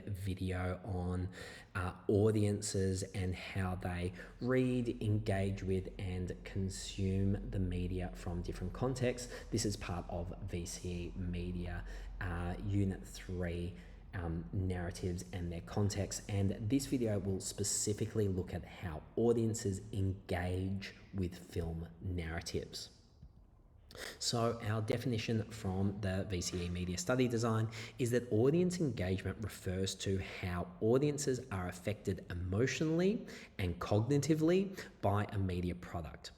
video on audiences and how they read, engage with, and consume the media from different contexts. This is part of VCE Media Unit 3, narratives and their context. And this video will specifically look at how audiences engage with film narratives. So our definition from the VCE Media Study Design is that audience engagement refers to how audiences are affected emotionally and cognitively by a media product,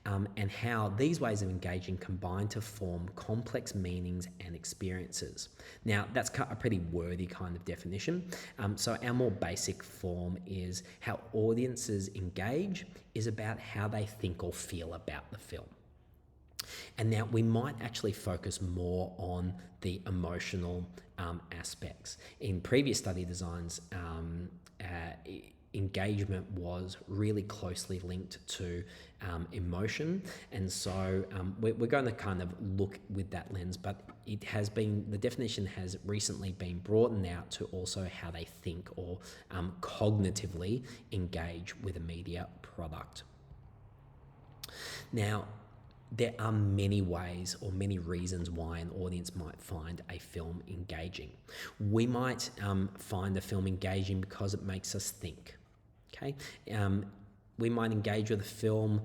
and how these ways of engaging combine to form complex meanings and experiences. Now, that's a pretty wordy kind of definition. So our more basic form is how audiences engage is about how they think or feel about the film. And now we might actually focus more on the emotional aspects. In previous study designs, engagement was really closely linked to emotion, and so we're going to kind of look with that lens, but the definition has recently been broadened out to also how they think or cognitively engage with a media product. Now, there are many ways or many reasons why an audience might find a film engaging. We might find a film engaging because it makes us think. Okay, we might engage with a film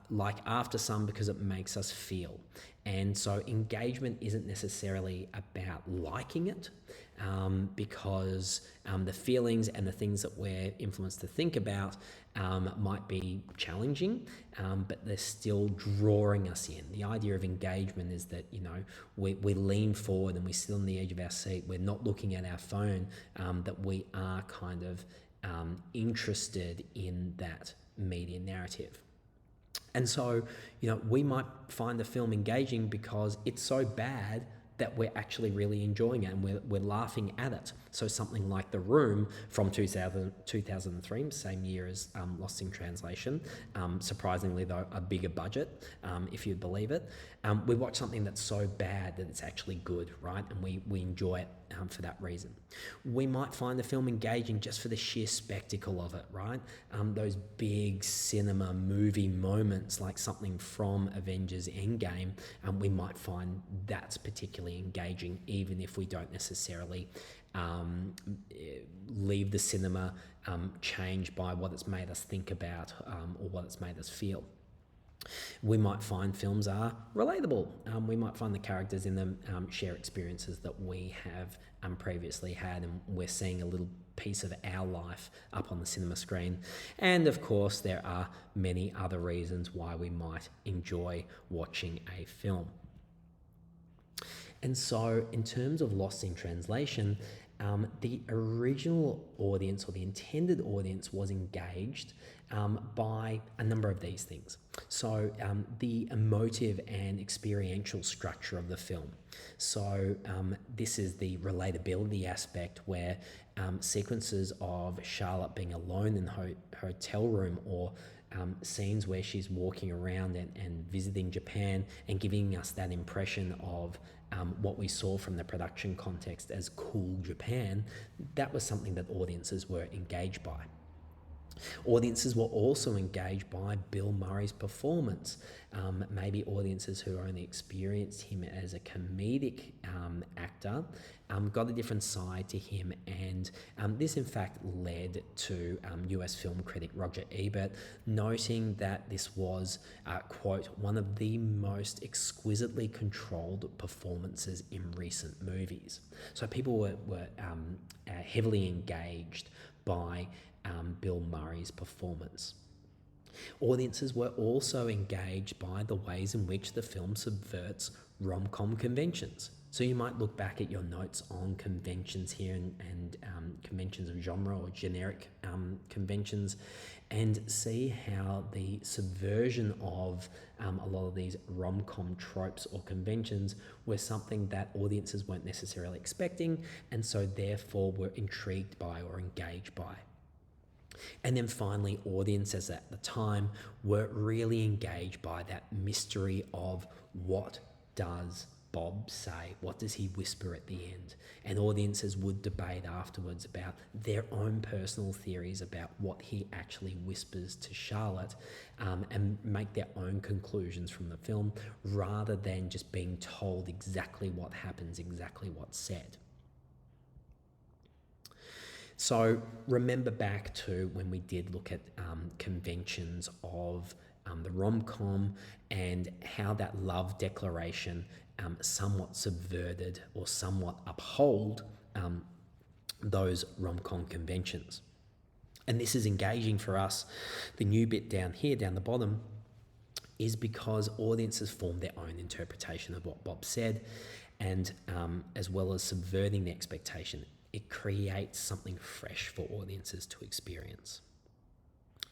like After Sun because it makes us feel. And so engagement isn't necessarily about liking it, because the feelings and the things that we're influenced to think about might be challenging, but they're still drawing us in. The idea of engagement is that, we lean forward and we sit on the edge of our seat. We're not looking at our phone, that we are kind of interested in that media narrative. And so, we might find the film engaging because it's so bad that we're actually really enjoying it and we're laughing at it. So something like The Room from 2003, same year as Lost in Translation, surprisingly though, a bigger budget, if you believe it. We watch something that's so bad that it's actually good, right? And we enjoy it for that reason. We might find the film engaging just for the sheer spectacle of it, right? Those big cinema movie moments like something from Avengers Endgame, we might find that's particularly engaging, even if we don't necessarily leave the cinema changed by what it's made us think about or what it's made us feel. We might find films are relatable. We might find the characters in them share experiences that we have previously had, and we're seeing a little piece of our life up on the cinema screen. And of course, there are many other reasons why we might enjoy watching a film. And so in terms of Lost in Translation, the original audience or the intended audience was engaged by a number of these things. So the emotive and experiential structure of the film. So this is the relatability aspect, where sequences of Charlotte being alone in her hotel room, or scenes where she's walking around and visiting Japan and giving us that impression of what we saw from the production context as cool Japan, that was something that audiences were engaged by. Audiences were also engaged by Bill Murray's performance. Maybe audiences who only experienced him as a comedic actor got a different side to him, and this in fact led to US film critic Roger Ebert noting that this was, quote, one of the most exquisitely controlled performances in recent movies. So people were heavily engaged by Bill Murray's performance. Audiences were also engaged by the ways in which the film subverts rom-com conventions. So you might look back at your notes on conventions here and conventions of genre or generic conventions, and see how the subversion of a lot of these rom-com tropes or conventions were something that audiences weren't necessarily expecting, and so therefore were intrigued by or engaged by. And then finally, audiences at the time were really engaged by that mystery of what does Bob say? What does he whisper at the end? And audiences would debate afterwards about their own personal theories about what he actually whispers to Charlotte, and make their own conclusions from the film rather than just being told exactly what happens, exactly what's said. So remember back to when we did look at conventions of the rom-com and how that love declaration somewhat subverted or somewhat uphold those rom-com conventions. And this is engaging for us. The new bit down here, down the bottom, is because audiences form their own interpretation of what Bob said, and as well as subverting the expectation, it creates something fresh for audiences to experience.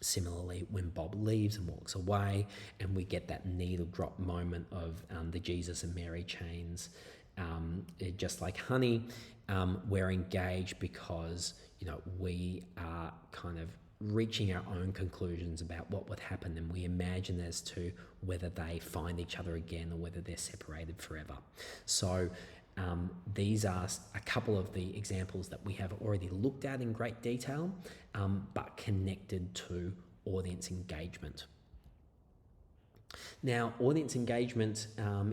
Similarly, when Bob leaves and walks away, and we get that needle drop moment of the Jesus and Mary chains, just like honey, we're engaged because we are kind of reaching our own conclusions about what would happen, and we imagine as to whether they find each other again or whether they're separated forever. So these are a couple of the examples that we have already looked at in great detail, but connected to audience engagement. Now, audience engagement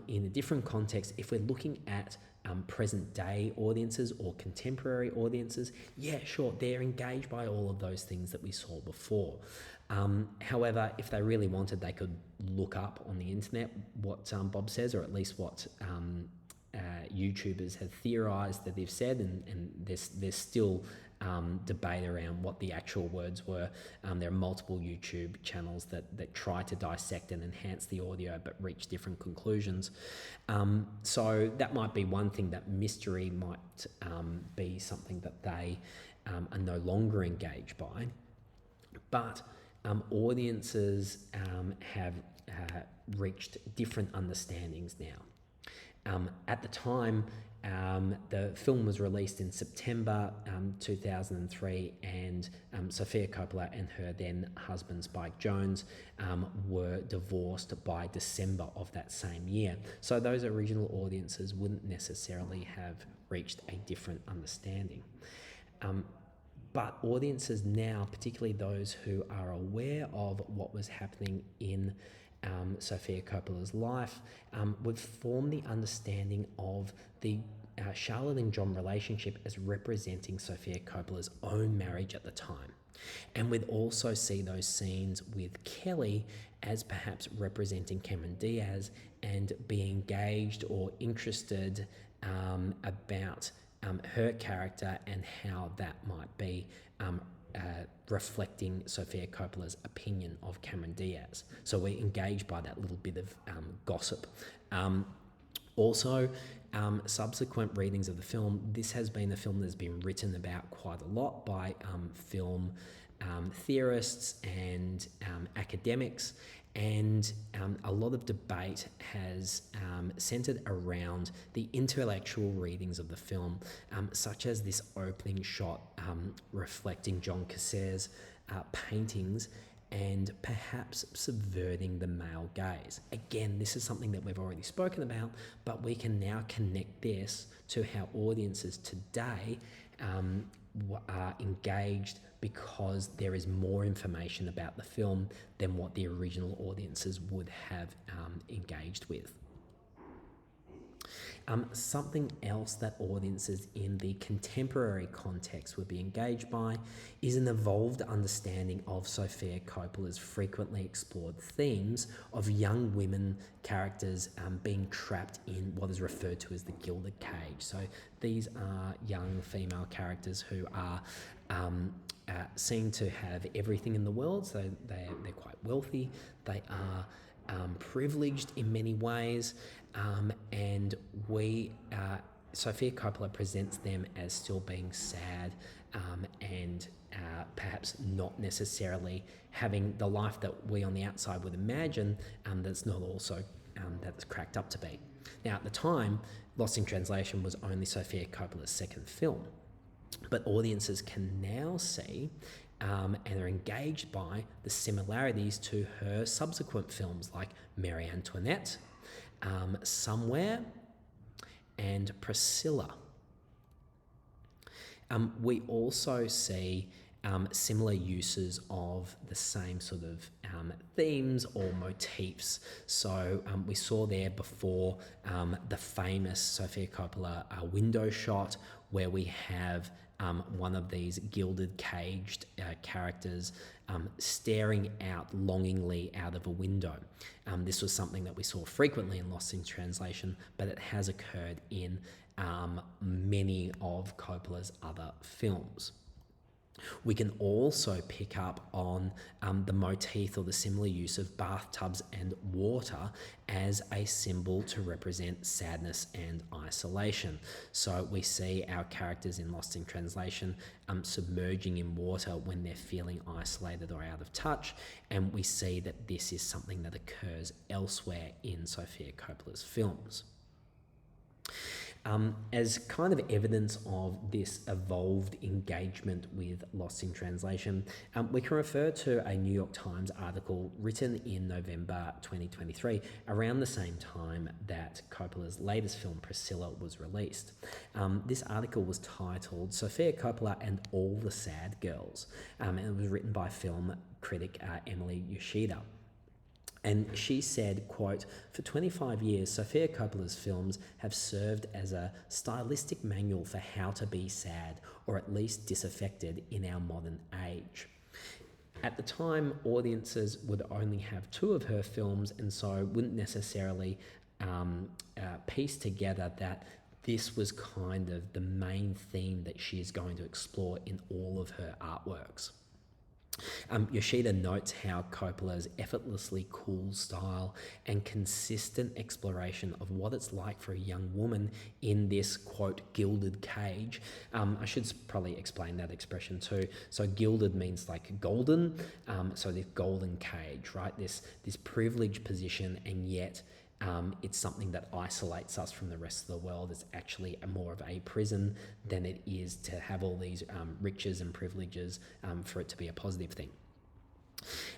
in a different context, if we're looking at present day audiences or contemporary audiences, yeah, sure, they're engaged by all of those things that we saw before. However, if they really wanted, they could look up on the internet what Bob says, or at least what YouTubers have theorized that they've said, and there's still debate around what the actual words were. There are multiple YouTube channels that try to dissect and enhance the audio but reach different conclusions. So that might be one thing, that mystery might be something that they are no longer engaged by. But audiences have reached different understandings now. At the time, the film was released in September 2003, and Sofia Coppola and her then husband Spike Jonze were divorced by December of that same year. So those original audiences wouldn't necessarily have reached a different understanding. But audiences now, particularly those who are aware of what was happening in Sofia Coppola's life, would form the understanding of the Charlotte and John relationship as representing Sofia Coppola's own marriage at the time. And we'd also see those scenes with Kelly as perhaps representing Cameron Diaz, and be engaged or interested about her character and how that might be reflecting Sofia Coppola's opinion of Cameron Diaz. So we're engaged by that little bit of gossip. Also, subsequent readings of the film, this has been a film that's been written about quite a lot by film theorists and academics, and a lot of debate has centered around the intellectual readings of the film, such as this opening shot reflecting John Cassare's paintings and perhaps subverting the male gaze. Again, this is something that we've already spoken about, but we can now connect this to how audiences today are engaged, because there is more information about the film than what the original audiences would have engaged with. Something else that audiences in the contemporary context would be engaged by is an evolved understanding of Sofia Coppola's frequently explored themes of young women characters being trapped in what is referred to as the gilded cage. So these are young female characters who are seen to have everything in the world. So they're quite wealthy, they are privileged in many ways, and Sofia Coppola presents them as still being sad and perhaps not necessarily having the life that we on the outside would imagine, that's not also that's cracked up to be. Now, at the time, Lost in Translation was only Sofia Coppola's second film, but audiences can now see and are engaged by the similarities to her subsequent films like Marie Antoinette, Somewhere, and Priscilla. We also see similar uses of the same sort of themes or motifs. So we saw there before the famous Sofia Coppola window shot, where we have one of these gilded caged characters staring out longingly out of a window. This was something that we saw frequently in Lost in Translation, but it has occurred in many of Coppola's other films. We can also pick up on the motif or the similar use of bathtubs and water as a symbol to represent sadness and isolation. So we see our characters in Lost in Translation submerging in water when they're feeling isolated or out of touch, and we see that this is something that occurs elsewhere in Sofia Coppola's films. As kind of evidence of this evolved engagement with Lost in Translation, we can refer to a New York Times article written in November 2023, around the same time that Coppola's latest film, Priscilla, was released. This article was titled Sofia Coppola and All the Sad Girls, and it was written by film critic Emily Yoshida. And she said, quote, "For 25 years, Sofia Coppola's films have served as a stylistic manual for how to be sad, or at least disaffected, in our modern age." At the time, audiences would only have 2 of her films, and so wouldn't necessarily piece together that this was kind of the main theme that she is going to explore in all of her artworks. Yoshida notes how Coppola's effortlessly cool style and consistent exploration of what it's like for a young woman in this, quote, gilded cage. I should probably explain that expression too. So gilded means like golden, so this golden cage, right? This privileged position, and yet it's something that isolates us from the rest of the world. It's actually more of a prison than it is to have all these riches and privileges for it to be a positive thing.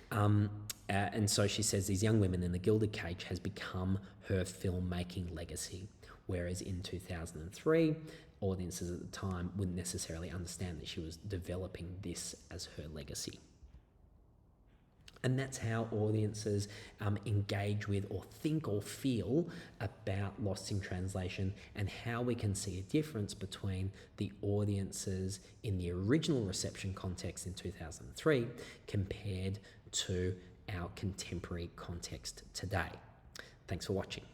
And so she says these young women in the gilded cage has become her filmmaking legacy, whereas in 2003, audiences at the time wouldn't necessarily understand that she was developing this as her legacy. And that's how audiences engage with or think or feel about Lost in Translation, and how we can see a difference between the audiences in the original reception context in 2003 compared to our contemporary context today. Thanks for watching.